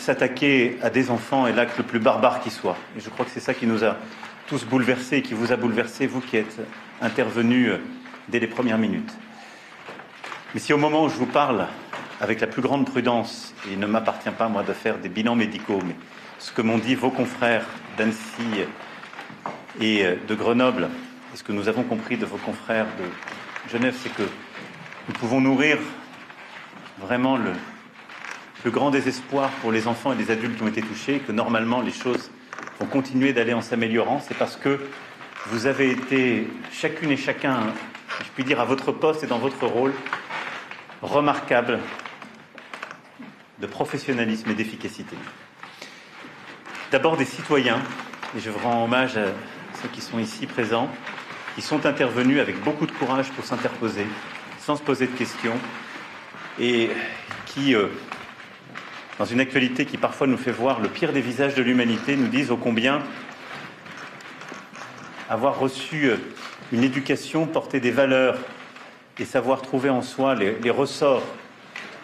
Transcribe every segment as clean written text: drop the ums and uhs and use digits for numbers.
s'attaquer à des enfants est l'acte le plus barbare qui soit. Et je crois que c'est ça qui nous a tous bouleversés et qui vous a bouleversé, vous qui êtes intervenus dès les premières minutes. Mais si au moment où je vous parle, avec la plus grande prudence, et il ne m'appartient pas, moi, de faire des bilans médicaux, mais ce que m'ont dit vos confrères d'Annecy et de Grenoble, et ce que nous avons compris de vos confrères de Genève, c'est que nous pouvons nourrir vraiment le plus grand désespoir pour les enfants et les adultes qui ont été touchés, que normalement les choses vont continuer d'aller en s'améliorant. C'est parce que vous avez été, chacune et chacun, je puis dire, à votre poste et dans votre rôle, remarquable de professionnalisme et d'efficacité. D'abord des citoyens, et je rends hommage à ceux qui sont ici présents, qui sont intervenus avec beaucoup de courage pour s'interposer, sans se poser de questions, et qui, dans une actualité qui parfois nous fait voir le pire des visages de l'humanité, nous disent ô combien avoir reçu une éducation, porter des valeurs et savoir trouver en soi les ressorts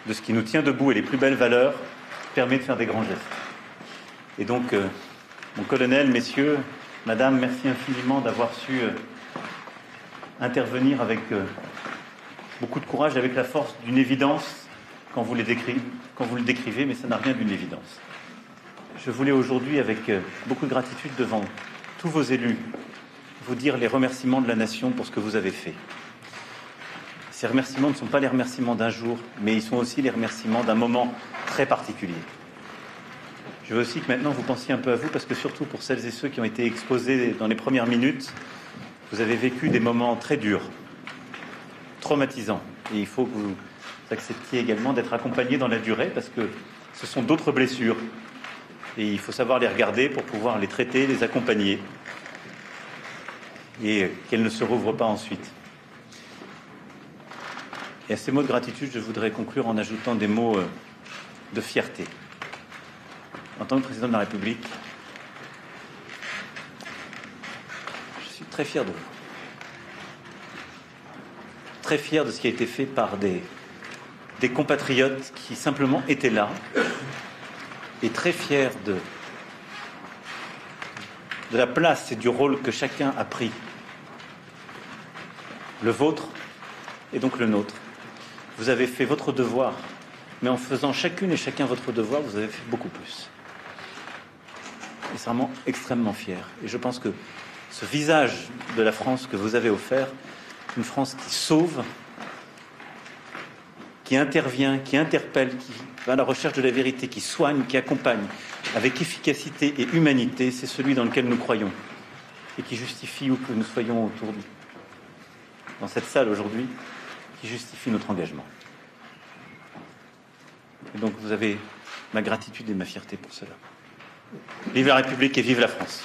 de ce qui nous tient debout et les plus belles valeurs permet de faire des grands gestes. Et donc, mon colonel, messieurs, madame, merci infiniment d'avoir su intervenir avec beaucoup de courage, avec la force d'une évidence quand vous le décrivez, mais ça n'a rien d'une évidence. Je voulais aujourd'hui, avec beaucoup de gratitude devant tous vos élus, vous dire les remerciements de la nation pour ce que vous avez fait. Ces remerciements ne sont pas les remerciements d'un jour, mais ils sont aussi les remerciements d'un moment très particulier. Je veux aussi que maintenant vous pensiez un peu à vous, parce que surtout pour celles et ceux qui ont été exposés dans les premières minutes, vous avez vécu des moments très durs, traumatisants. Et il faut que vous acceptiez également d'être accompagnés dans la durée, parce que ce sont d'autres blessures. Et il faut savoir les regarder pour pouvoir les traiter, les accompagner, et qu'elles ne se rouvrent pas ensuite. Et à ces mots de gratitude, je voudrais conclure en ajoutant des mots de fierté. En tant que président de la République, je suis très fier de vous. Très fier de ce qui a été fait par des compatriotes qui simplement étaient là, et très fier de la place et du rôle que chacun a pris. Le vôtre et donc le nôtre. Vous avez fait votre devoir, mais en faisant chacune et chacun votre devoir, vous avez fait beaucoup plus. Et c'est vraiment extrêmement fier. Et je pense que ce visage de la France que vous avez offert, une France qui sauve, qui intervient, qui interpelle, qui va à la recherche de la vérité, qui soigne, qui accompagne, avec efficacité et humanité, c'est celui dans lequel nous croyons et qui justifie, où que nous soyons autour dans cette salle aujourd'hui, qui justifie notre engagement. Et donc vous avez ma gratitude et ma fierté pour cela. Vive la République et vive la France.